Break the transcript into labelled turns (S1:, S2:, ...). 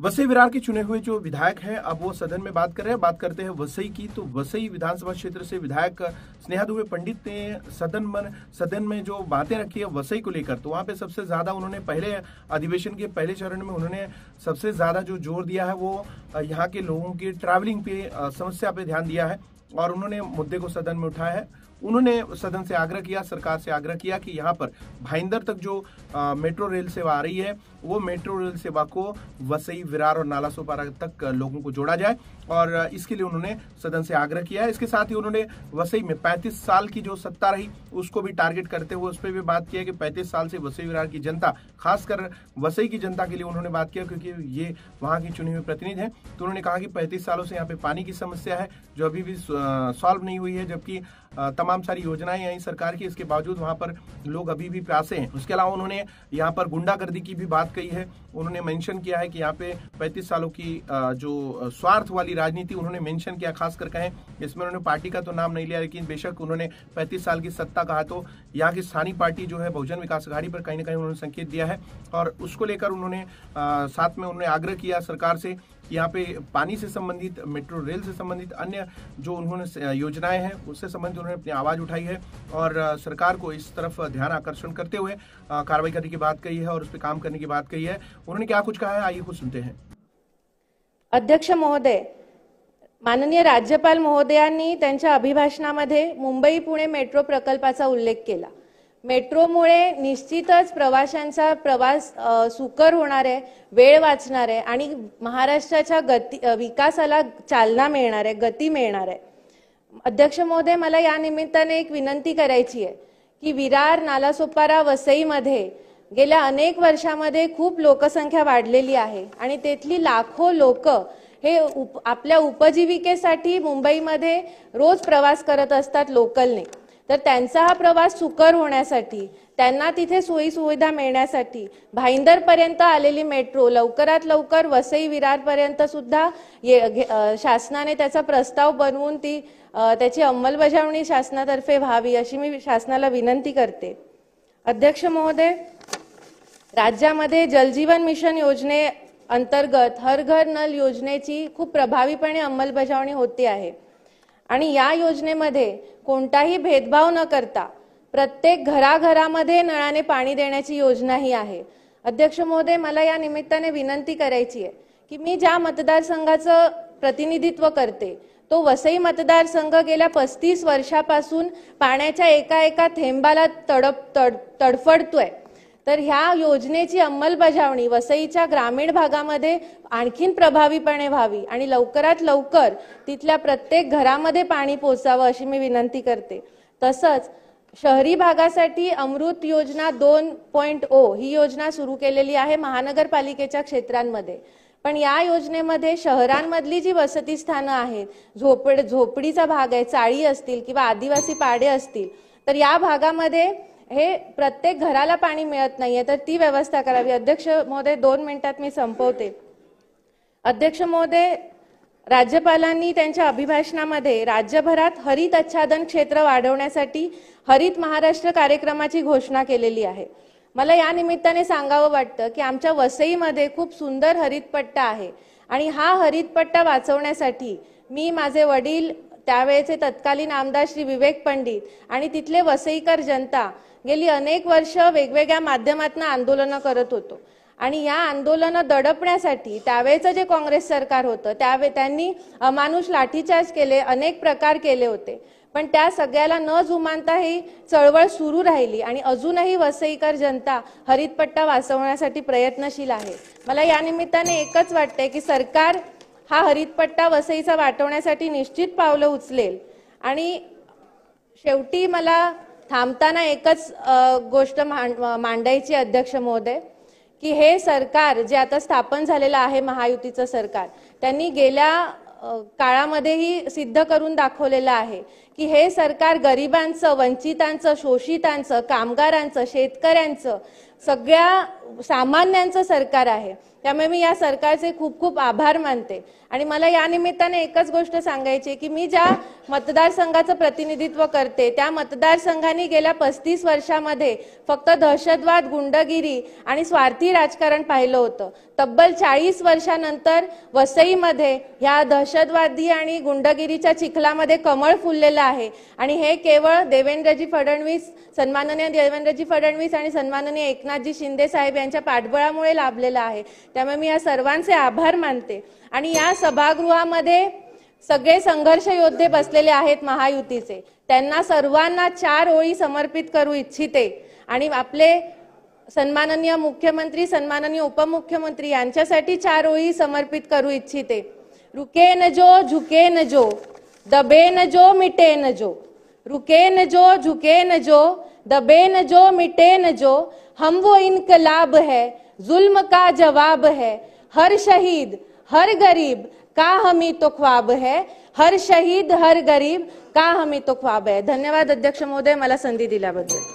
S1: वसई विरार के चुने हुए जो विधायक हैं अब वो सदन में बात कर रहे हैं। बात करते हैं वसई की। तो वसई विधानसभा क्षेत्र से विधायक स्नेहा दुबे पंडित ने सदन में जो बातें रखी है वसई को लेकर, तो वहां पे सबसे ज्यादा उन्होंने पहले अधिवेशन के पहले चरण में उन्होंने सबसे ज्यादा जो जोर दिया है वो यहाँ के लोगों की ट्रैवलिंग पे समस्या पे ध्यान दिया है और उन्होंने मुद्दे को सदन में उठाया है। उन्होंने सदन से आग्रह किया, सरकार से आग्रह किया कि यहाँ पर भाईंदर तक जो मेट्रो रेल सेवा आ रही है वो मेट्रो रेल सेवा को वसई, विरार और नालासोपारा तक लोगों को जोड़ा जाए और इसके लिए उन्होंने सदन से आग्रह किया है। इसके साथ ही उन्होंने वसई में 35 साल की जो सत्ता रही उसको भी टारगेट करते हुए उस पर भी बात किया कि 35 साल से वसई विरार की जनता, खासकर वसई की जनता के लिए उन्होंने बात किया क्योंकि ये वहां की चुनी हुई प्रतिनिधि हैं। तो उन्होंने कहा कि 35 सालों से यहाँ पे पानी की समस्या है जो अभी भी सॉल्व नहीं हुई है, जबकि तमाम सारी योजनाएं आई सरकार की, इसके बावजूद वहां पर लोग अभी भी प्यासे हैं। उसके अलावा उन्होंने यहाँ पर गुंडागर्दी की भी बात कही है। उन्होंने मेंशन किया है कि यहाँ पे 35 सालों की जो स्वार्थ वाली राजनीति उन्होंने मेंशन किया, खासकर कहें इसमें उन्होंने पार्टी का तो नाम नहीं लिया, लेकिन बेशक उन्होंने 35 साल की सत्ता कहा तो यहाँ की स्थानीय पार्टी जो है बहुजन विकास आघाड़ी पर कहीं ना कहीं उन्होंने संकेत दिया है और उसको लेकर उन्होंने साथ में उन्होंने आग्रह किया सरकार से यहाँ पे पानी से संबंधित, मेट्रो रेल से संबंधित अन्य जो उन्होंने योजनाएं हैं उससे संबंधित उन्होंने अपनी आवाज उठाई है और सरकार को इस तरफ ध्यान आकर्षण करते हुए कार्रवाई करने की बात कही है और उस पर काम करने की बात कही है। उन्होंने क्या कुछ कहा है आइए कुछ सुनते हैं।
S2: अध्यक्ष महोदय, माननीय राज्यपाल महोदयांनी त्यांच्या अभिभाषणामध्ये मुंबई पुणे मेट्रो प्रकल्पाचा उल्लेख केला। मेट्रोमुळे निश्चितच प्रवाशांचा प्रवास सुकर होणार आहे, वेळ वाचणार आहे आणि महाराष्ट्राच्या विकासाला चालना मिळणार आहे, गती मिळणार आहे। अध्यक्ष महोदय, मला या निमित्ताने एक विनंती करायची आहे की विरार, नालासोपारा, वसईमध्ये गेल्या अनेक वर्षांमध्ये खूप लोकसंख्या वाढलेली आहे आणि तेथली लाखो लोक हे आपल्या उपजीविकेसाठी मुंबईमध्ये रोज प्रवास करत असतात लोकलने। तर त्यांचा हा प्रवास सुकर होण्यासाठी, त्यांना तिथे सोयी सुविधा मिळण्यासाठी भाईंदर पर्यंत आलेली मेट्रो लवकरात लवकर वसई विरार पर्यंत सुद्धा शासनाने त्याचा प्रस्ताव बनवून त्याची अंमलबजावणी शासनातर्फे व्हावी अशी मी शासनाला विनंती करते। अध्यक्ष महोदय, राज्यामध्ये जलजीवन मिशन योजने अंतर्गत हर घर नल योजनेची खूप प्रभावीपणे अंमलबजावणी होते आहे आणि या योजनेमध्ये कोणताही भेदभाव न करता प्रत्येक घराघरामध्ये नळाने पाणी देण्याची योजना ही आहे। अध्यक्ष महोदय, मला या निमित्ताने विनंती करायची आहे की मी ज्या मतदारसंघाचं प्रतिनिधित्व करते तो वसई मतदारसंघ गेल्या 35 वर्षापासून पाण्याच्या एका थेंबाला तडफडतोय। तर ह्या योजनेची अंमलबजावणी वसईच्या ग्रामीण भागामध्ये आणखीन प्रभावीपणे व्हावी आणि लवकरात लवकर तिथल्या प्रत्येक घरामध्ये पाणी पोहोचावं अशी मी विनंती करते। तसंच शहरी भागासाठी अमृत योजना 2.0 ही योजना सुरू केलेली आहे महानगरपालिकेच्या क्षेत्रांमध्ये, पण या योजनेमध्ये शहरांमधली जी वसती स्थानं आहेत, झोपडीचा भाग आहे, चाळी असतील किंवा आदिवासी पाडे असतील, तर या भागामध्ये हे प्रत्येक घराला पाणी मिळत नाहीये, तर ती व्यवस्था करावी। अध्यक्ष महोदय, 2 मिनिटात मी संपवते। अध्यक्ष महोदय, राज्यपालांनी त्यांच्या अभिभाषणामध्ये राज्यभरात हरित आच्छादन क्षेत्र वाढवण्यासाठी हरित महाराष्ट्र कार्यक्रमाची घोषणा केलेली आहे। मला या निमित्ताने सांगावं वाटतं की आमच्या वसईमध्ये खूप सुंदर हरितपट्टा आहे आणि हा हरितपट्टा वाचवण्यासाठी मी, माझे वडील, त्यावेळेचे तत्कालीन आमदार श्री विवेक पंडित आणि तिथले वसईकर जनता गेली अनेक वर्ष वेगवेगळ्या माध्यमातून आंदोलन करत होतो आणि या आंदोलन दडपण्यासाठी त्यावेळेचं जे काँग्रेस सरकार होतं त्यांनी अमानुष लाठीचार्ज केले, अनेक प्रकार केले होते, पण त्या सगळ्याला न जुमानता ही चळवळ सुरू राहिली आणि अजूनही वसईकर जनता हरितपट्टा वाचवण्यासाठी प्रयत्नशील आहे। मला या निमित्ताने एकच वाटतंय की सरकार हा हरितपट्टा वसईचा वाटवण्यासाठी निश्चित पावलं उचलेल आणि शेवटी मला थांबताना एकच गोष्ट मांडायची अध्यक्ष महोदय की हे सरकार जे आता स्थापन झालेलं आहे महायुतीचं सरकार, त्यांनी गेल्या काळामध्येही सिद्ध करून दाखवलेलं आहे की हे सरकार गरिबांचं, वंचितांचं, शोषितांचं, कामगारांचं, शेतकऱ्यांचं, सगळ्या सामान्यांचं सरकार आहे। त्यामुळे मी या सरकारचे खूप खूप आभार मानते। आणि मला या निमित्ताने एकच गोष्ट सांगायची की मी ज्या मतदारसंघाचं प्रतिनिधित्व करते त्या मतदारसंघाने गेल्या 35 वर्षामध्ये फक्त दहशतवाद, गुंडगिरी आणि स्वार्थी राजकारण पाहिलं होतं। तब्बल 40 वर्षानंतर वसईमध्ये ह्या दहशतवादी आणि गुंडगिरीच्या चिखलामध्ये कमळ फुललेलं आहे आणि हे केवळ देवेंद्रजी फडणवीस, सन्माननीय देवेंद्रजी फडणवीस आणि सन्माननीय एकनाथजी शिंदे साहेब यांच्या पाठबळामुळे लाभलेलं आहे। त्यामुळे मी या सर्वांचे आभार मानते। आणि या सभागृहामध्ये सगळे संघर्ष योद्धे बसलेले आहेत महायुतीचे, त्यांना सर्वांना 4 ओळी समर्पित करू इच्छिते आणि आपले सन्माननीय मुख्यमंत्री, सन्माननीय उपमुख्यमंत्री यांच्यासाठी 4 ओळी समर्पित करू इच्छिते। रुके न जो, झुके न जो, दबे न जो, मिटे न जो, रुके न जो, झुके न जो, दबे न जो, मिटे न जो, हम वो इनकलाब है, जुल्म का जवाब है, हर शहीद हर गरीब का हमी तो ख्वाब है, हर शहीद हर गरीब का हमी तो ख्वाब है। धन्यवाद अध्यक्ष महोदय, मला संधी दिल्याबद्दल।